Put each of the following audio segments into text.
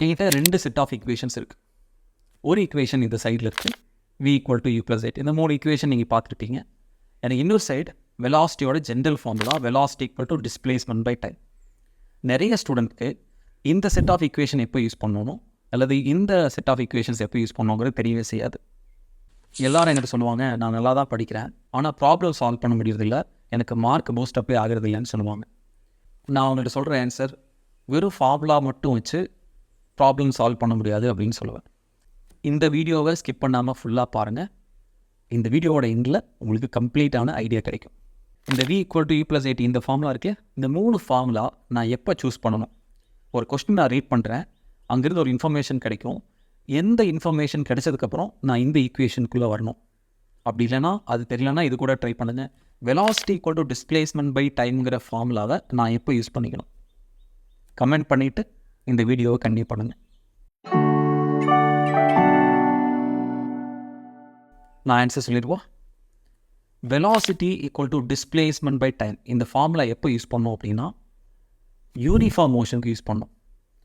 என்கிட்ட 2 set of equations இருக்குது. ஒரு ஈக்குவேஷன் இந்த சைடில் இருக்குது, v ஈக்குவல் டு u + 8. இந்த 3 ஈக்குவேஷன் நீங்கள் பார்த்துருப்பீங்க. எனக்கு இன்னொரு சைடு வெலாசிட்டியோட general formula velocity equal to displacement by time. நிறைய ஸ்டூடெண்ட்க்கு இந்த செட் ஆஃப் ஈக்குவேஷன் எப்போ யூஸ் பண்ணணும் அல்லது இந்த செட் ஆஃப் ஈக்குவேஷன்ஸ் எப்போ யூஸ் பண்ணணுங்கிறது தெரியவே செய்யாது. எல்லோரும் என்கிட்ட சொல்லுவாங்க, நான் நல்லா தான் படிக்கிறேன், ஆனால் ப்ராப்ளம் சால்வ் பண்ண முடியறதில்ல, எனக்கு மார்க் பூஸ்ட் அப்பே ஆகிறது இல்லைன்னு சொல்லுவாங்க. நான் அவங்கள்ட்ட சொல்கிற ஆன்சர், வெறும் ஃபார்முலா மட்டும் வச்சு ப்ராப்ளம் சால்வ் பண்ண முடியாது அப்படின்னு சொல்லுவேன். இந்த வீடியோவை ஸ்கிப் பண்ணாமல் ஃபுல்லாக பாருங்கள். இந்த வீடியோவோட எண்டில் உங்களுக்கு கம்ப்ளீட்டான ஐடியா கிடைக்கும். இந்த v ஈக்குவல் டு u + 8 இந்த ஃபார்முலா இருக்கே, இந்த 3 ஃபார்முலா நான் எப்போ சூஸ் பண்ணணும்? ஒரு கொஸ்டின் நான் ரீட் பண்ணுறேன், அங்கேருந்து ஒரு இன்ஃபர்மேஷன் கிடைக்கும். எந்த இன்ஃபர்மேஷன் கிடைச்சதுக்கப்புறம் நான் இந்த ஈக்குவேஷனுக்குள்ளே வரணும். அப்படி இல்லைனா அது தெரியலனா இது கூட ட்ரை பண்ணுங்கள். Velocity equal to displacement by டைம்ங்கிற ஃபார்முலாவை நான் எப்போ யூஸ் பண்ணிக்கணும்? கமெண்ட் பண்ணிவிட்டு இந்த வீடியோவை கண்டினியூ பண்ணுங்கள். நான் ஆன்சர் சொல்லிடுவோம். Velocity equal to displacement by time இந்த ஃபார்முலா எப்போ யூஸ் பண்ணோம் அப்படின்னா, யூனிஃபார்ம் மோஷனுக்கு யூஸ் பண்ணோம்.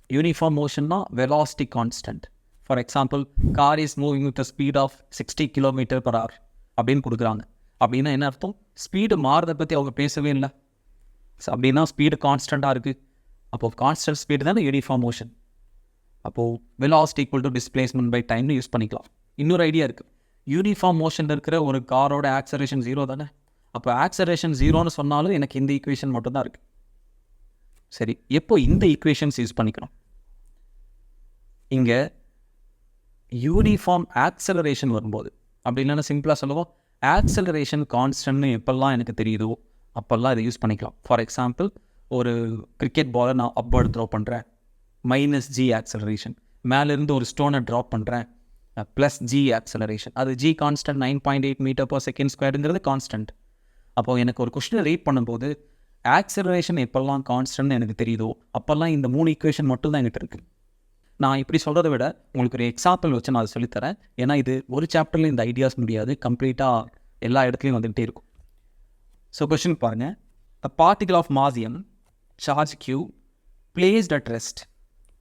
யூனிஃபார்ம் மோஷன்னா velocity constant. For example, car is moving with the speed of 60 km/h அப்படின்னு கொடுக்குறாங்க. அப்படின்னா என்ன அர்த்தம்? ஸ்பீடு மாறுறதை பற்றி அவங்க பேசவே இல்லை. அப்படின்னா ஸ்பீடு கான்ஸ்டண்ட்டாக இருக்குது. அப்போது கான்ஸ்டன்ட் ஸ்பீடு தானே யூனிஃபார்ம் மோஷன். அப்போது velocity equal to displacement by டைம்னு யூஸ் பண்ணிக்கலாம். இன்னொரு ஐடியா இருக்குது. யூனிஃபார்ம் மோஷனில் இருக்கிற ஒரு காரோட ஆக்சலரேஷன் 0 தானே. அப்போ ஆக்சலரேஷன் 0ன்னு சொன்னாலும் எனக்கு இந்த ஈக்குவேஷன் மட்டும்தான் இருக்குது. சரி, எப்போ இந்த ஈக்குவேஷன்ஸ் யூஸ் பண்ணிக்கணும்? இங்கே யூனிஃபார்ம் ஆக்சலரேஷன் வரும்போது, அப்படி இல்லைன்னா சிம்பிளாக சொல்லுவோம், ஆக்சலரேஷன் கான்ஸ்டன்ட்னு எப்போல்லாம் எனக்கு தெரியுதோ அப்போல்லாம் இதை யூஸ் பண்ணிக்கலாம். ஃபார் எக்ஸாம்பிள், ஒரு கிரிக்கெட் பாலை நான் அப்வர்ட் த்ரோ பண்ணுறேன், -g ஆக்சலரேஷன். மேலேருந்து ஒரு ஸ்டோனை ட்ராப் பண்ணுறேன், +g ஆக்சலரேஷன். அது g கான்ஸ்டன்ட் 9.8 m/s² கான்ஸ்டன்ட். அப்போது எனக்கு ஒரு கொஸ்டினை ரீட் பண்ணும்போது ஆக்சலரேஷன் எப்போல்லாம் கான்ஸ்டன்ட்னு எனக்கு தெரியுதோ அப்போல்லாம் இந்த 3 ஈக்குவேஷன் மட்டும் தான் என்கிட்ட இருக்குது. நான் இப்படி சொல்கிறத விட உங்களுக்கு ஒரு எக்ஸாம்பிள் வச்சு நான் அதை சொல்லித்தரேன். ஏன்னா இது ஒரு சாப்டரில் இந்த ஐடியாஸ் முடியாது, கம்ப்ளீட்டாக எல்லா இடத்துலையும் வந்துகிட்டே இருக்கும். ஸோ கொஸ்டின் பாருங்கள். A particle of mass m, charge q, placed at rest.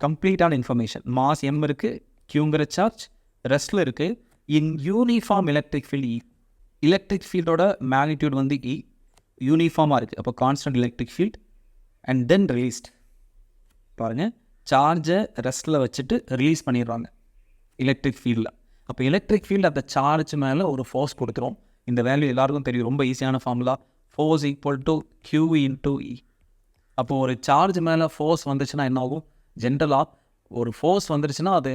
கம்ப்ளீட்டான இன்ஃபர்மேஷன். மாஸ் m இருக்குது, க்யூங்கிற சார்ஜ் ரெஸ்ட்டில் இருக்குது. In uniform electric field E. Electric ஃபீல்டோட மேக்னிடியூட் வந்து E, யூனிஃபார்மாக இருக்குது. அப்போ constant electric field. And then released. பாருங்கள், சார்ஜை ரெஸ்ட்டில் வச்சுட்டு ரிலீஸ் பண்ணிடுறாங்க எலக்ட்ரிக் ஃபீல்டில். அப்போ எலக்ட்ரிக் ஃபீல்டு அந்த சார்ஜ் மேலே ஒரு ஃபோர்ஸ் கொடுத்துரும். இந்த வேல்யூ எல்லாருக்கும் தெரியும், ரொம்ப ஈஸியான formula. Force equal to q × E. அப்போது ஒரு சார்ஜ் மேலே ஃபோர்ஸ் வந்துச்சுன்னா என்ன ஆகும்? ஜென்ரலாக ஒரு ஃபோர்ஸ் வந்துருச்சுன்னா அது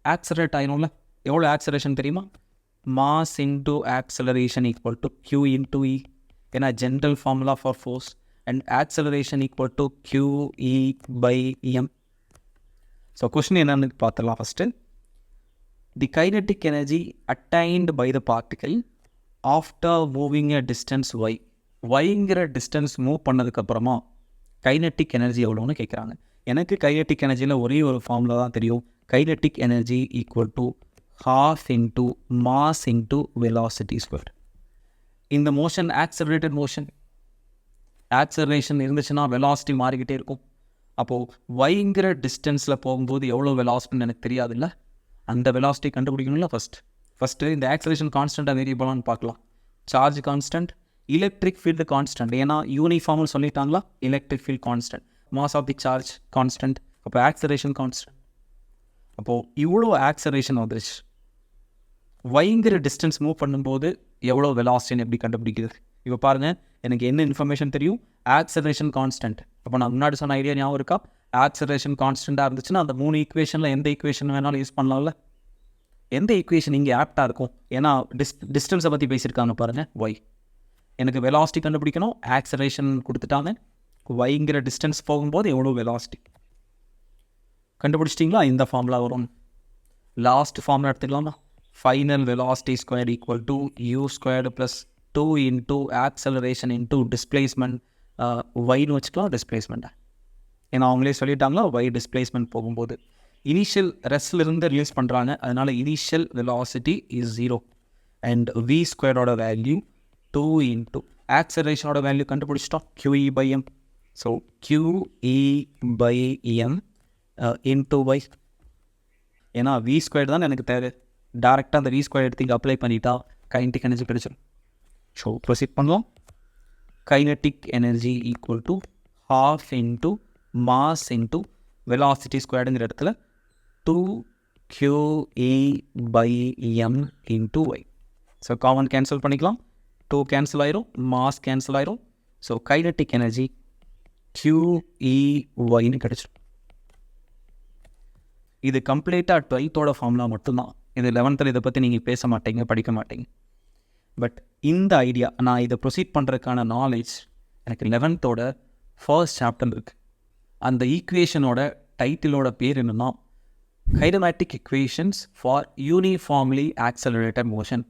ஆக்சலரேட் ஆகிடும்ல. எவ்வளோ ஆக்சலரேஷன் தெரியுமா? Mass into acceleration equal to q × E. ஏன்னா general formula for force. And acceleration equal to QE/m. So question என்னன்னு பார்த்துடலாம். First, the kinetic energy attained by the particle after moving a distance y. yங்கிற distance move பண்ணதுக்கப்புறமா kinetic energy எவ்வளோன்னு கேட்குறாங்க. எனக்கு kinetic எனர்ஜியில் ஒரே ஒரு ஃபார்முலா தான் தெரியும். Kinetic energy equal to 12 × mass × velocity squared. இந்த மோஷன் ஆக்சலரேட்டட் மோஷன். ஆக்சலரேஷன் இருந்துச்சுன்னா வெலாசிட்டி மாறிக்கிட்டே இருக்கும். அப்போது yங்கிற டிஸ்டன்ஸில் போகும்போது எவ்வளோ வெலாசிட்டின்னு எனக்கு தெரியாதுல்ல. அந்த வெலாசிட்டி கண்டுபிடிக்கணும்ல. ஃபஸ்ட்டு இந்த ஆக்சலரேஷன் கான்ஸ்டண்ட்டாக வேரியபிளான்னு பார்க்கலாம். Charge constant, electric field constant. ஏன்னா யூனிஃபார்ம்னு சொல்லிட்டாங்களா, electric field constant. Mass of the charge constant. அப்போ ஆக்சலரேஷன் கான்ஸ்டன்ட். அப்போது இவ்வளோ ஆக்சலரேஷன் வந்துருச்சு. yங்கிற டிஸ்டன்ஸ் மூவ் பண்ணும்போது எவ்வளோ வெலாசிட்டின்னு எப்படி கண்டுபிடிக்கிறது? இப்போ பாருங்கள், எனக்கு என்ன இன்ஃபர்மேஷன் தெரியும்? Acceleration constant. அப்போ நான் முன்னாடி சொன்ன ஐடியா ஞாபகம் இருக்கா? ஆக்சலரேஷன் கான்ஸ்டண்ட்டாக இருந்துச்சுன்னா அந்த 3 ஈக்குவேஷனில் எந்த ஈக்குவேஷன் வேணாலும் யூஸ் பண்ணலாம்ல. எந்த ஈக்குவேஷன் இங்கே ஆப்டாக இருக்கும்? ஏன்னா டிஸ்டன்ஸை பற்றி பேசியிருக்காங்க பாருங்கள், y. எனக்கு வெலாசிட்டி கண்டுபிடிக்கணும், ஆக்சலரேஷன் கொடுத்துட்டாங்க. yங்கிற டிஸ்டன்ஸ் போகும்போது எவ்வளோ வெலாசிட்டி கண்டுபிடிச்சிட்டிங்களா? இந்த ஃபார்முலா வரும். லாஸ்ட் ஃபார்முலா எடுத்துக்கலாமா? Final velocity square equal to u² + 2 × acceleration × displacement. yன்னு வச்சுக்கலாம், டிஸ்பிளேஸ்மெண்ட்டை. ஏன்னா அவங்களே சொல்லிட்டாங்களா, y டிஸ்பிளேஸ்மெண்ட் போகும்போது இனிஷியல் ரெஸ்ட்லேருந்து ரிலீஸ் பண்ணுறாங்க. அதனால் initial velocity is 0. And v² value 2 × ஆக்சலரேஷனோட வேல்யூ கண்டுபிடிச்சிட்டோம், QE/m. So QE/m × y. ஏன்னா வி ஸ்கொயர் தான் எனக்கு தேவை. டேரெக்டாக அந்த வி ஸ்கொயர் எடுத்து இங்கே அப்ளை பண்ணிட்டா கைனடிக் எனர்ஜி கிடைச்சிடும். ஸோ ப்ரொசீட் பண்ணலாம். Kinetic energy equal to half into mass into velocity squareங்கிற இடத்துல 2qa by m into y. So common cancel பண்ணிக்கலாம். 2 கேன்சல் ஆயிரும், மாஸ் கேன்சல் ஆயிரும். ஸோ கைனடிக் எனர்ஜி QEYன்னு கிடச்சிடும். இது கம்ப்ளீட்டாக 12th ஃபார்முலா மட்டும்தான். இது 11th இதை பற்றி நீங்கள் பேச மாட்டீங்க, படிக்க மாட்டீங்க. பட் இந்த ஐடியா நான் இதை ப்ரொசீட் பண்ணுறதுக்கான நாலேஜ் எனக்கு 11th ஃபர்ஸ்ட் சாப்டர் இருக்குது. அந்த ஈக்குவேஷனோட டைட்டிலோட பேர் என்னென்னா kinematic equations for uniformly accelerated motion.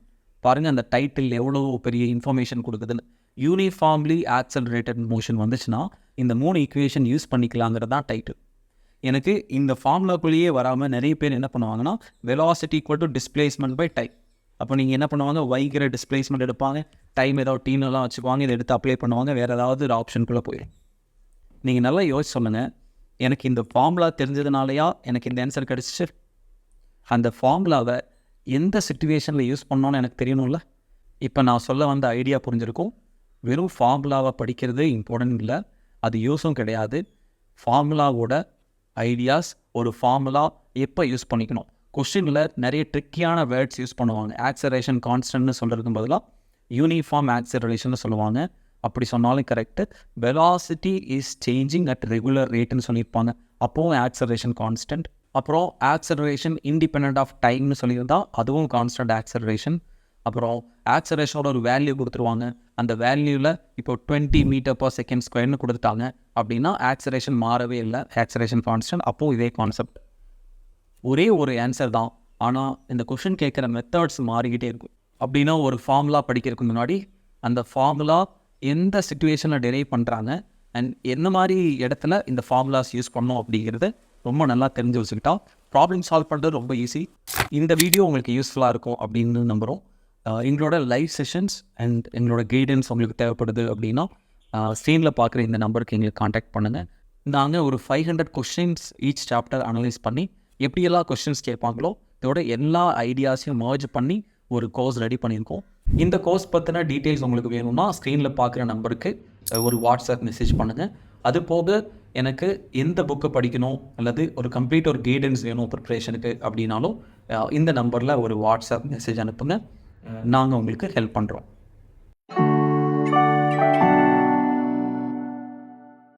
பாருங்கள் அந்த டைட்டில் எவ்வளோ பெரிய இன்ஃபர்மேஷன் கொடுக்குதுன்னு. யூனிஃபார்ம்லி ஆக்சலரேட்டட் மோஷன் வந்துச்சுன்னா இந்த 3 ஈக்குவேஷன் யூஸ் பண்ணிக்கலாங்கிறது தான் டைட்டில். எனக்கு இந்த ஃபார்முலாக்குள்ளேயே வராமல் நிறைய பேர் என்ன பண்ணுவாங்கன்னா velocity equal to displacement by time. அப்போ நீங்கள் என்ன பண்ணுவாங்க, வைக்கிற டிஸ்பிளேஸ்மெண்ட் எடுப்பாங்க, டைம் ஏதாவது டீனெல்லாம் வச்சுக்குவாங்க, இதை எடுத்து அப்ளை பண்ணுவாங்க, வேறு ஏதாவது ஒரு ஆப்ஷனுக்குள்ளே போயிடும். நீங்கள் நல்லா யோசிச்சு சொல்லுங்கள், எனக்கு இந்த ஃபார்முலா தெரிஞ்சதுனாலையா எனக்கு இந்த ஆன்சர் கிடச்சிச்சு? அந்த ஃபார்முலாவை எந்த சிச்சுவேஷனில் யூஸ் பண்ணோன்னு எனக்கு தெரியணும்ல. இப்போ நான் சொல்ல வந்த ஐடியா புரிஞ்சிருக்கும். வெறும் ஃபார்முலாவை படிக்கிறது இம்பார்ட்டன்ட் இல்லை, அது யூஸும் கிடையாது. ஃபார்முலாவோட ஐடியாஸ், ஒரு ஃபார்முலா எப்போ யூஸ் பண்ணிக்கணும், கொஸ்டினில் நிறைய ட்ரிக்கியான வேர்ட்ஸ் யூஸ் பண்ணுவாங்க. ஆக்சலரேஷன் கான்ஸ்டன்ட்னு சொல்கிறதுக்கு பதிலாக யூனிஃபார்ம் ஆக்சலரேஷன் சொல்லுவாங்க. அப்படி சொன்னாலும் correct. Velocity is changing at regular ரேட்டுன்னு சொல்லியிருப்பாங்க, அப்போவும் ஆக்சலரேஷன் கான்ஸ்டன்ட். அப்புறம் ஆக்சலரேஷன் இண்டிபெண்ட் ஆஃப் டைம்னு சொல்லியிருந்தா அதுவும் கான்ஸ்டன்ட் ஆக்சலரேஷன். அப்புறம் ஆக்சலரேஷனோட ஒரு வேல்யூ கொடுத்துருவாங்க, அந்த வேல்யூவில் இப்போ 20 m/s² கொடுத்துட்டாங்க அப்படின்னா ஆக்சலரேஷன் மாறவே இல்லை, ஆக்சலரேஷன் கான்ஸ்டன்ட். அப்போது இதே கான்செப்ட், ஒரே ஒரு ஆன்சர் தான். ஆனால் இந்த கொஷின் கேட்குற மெத்தட்ஸ் மாறிக்கிட்டே இருக்கும். அப்படின்னா ஒரு ஃபார்முலா படிக்கிறதுக்கு முன்னாடி அந்த ஃபார்முலா எந்த சிச்சுவேஷனில் டெரைவ் பண்ணுறாங்க அண்ட் என்ன மாதிரி இடத்துல இந்த ஃபார்முலாஸ் யூஸ் பண்ணோம் அப்படிங்கிறது ரொம்ப நல்லா தெரிஞ்சு வச்சுக்கிட்டா ப்ராப்ளம் சால்வ் பண்ணுறது ரொம்ப ஈஸி. இந்த வீடியோ உங்களுக்கு யூஸ்ஃபுல்லாக இருக்கும் அப்படின்னு நம்புகிறோம். எங்களோட லைவ் செஷன்ஸ் அண்ட் எங்களோட கைடன்ஸ் உங்களுக்கு தேவைப்படுது அப்படின்னா ஸ்க்ரீனில் பார்க்குற இந்த நம்பருக்கு எங்களுக்கு காண்டாக்ட் பண்ணுங்கள். நாங்கள் ஒரு 500 கொஸ்டின்ஸ் ஈச் சாப்டர் அனலைஸ் பண்ணி எப்படியெல்லாம் கொஸ்டின்ஸ் கேட்பாங்களோ இதோட எல்லா ஐடியாஸையும் மர்ஜ் பண்ணி ஒரு கோர்ஸ் ரெடி பண்ணியிருக்கோம். இந்த கோர்ஸ் பற்றின டீட்டெயில்ஸ் உங்களுக்கு வேணும்னா ஸ்க்ரீனில் பார்க்குற நம்பருக்கு ஒரு வாட்ஸ்அப் மெசேஜ் பண்ணுங்கள். அது போக எனக்கு எந்த புக்கை படிக்கணும் அல்லது ஒரு கம்ப்ளீட் ஒரு கைடன்ஸ் வேணும் ப்ரிப்ரேஷனுக்கு அப்படின்னாலும் இந்த நம்பரில் ஒரு வாட்ஸ்அப் மெசேஜ் அனுப்புங்க, நாங்கள் உங்களுக்கு ஹெல்ப் பண்ணுறோம்.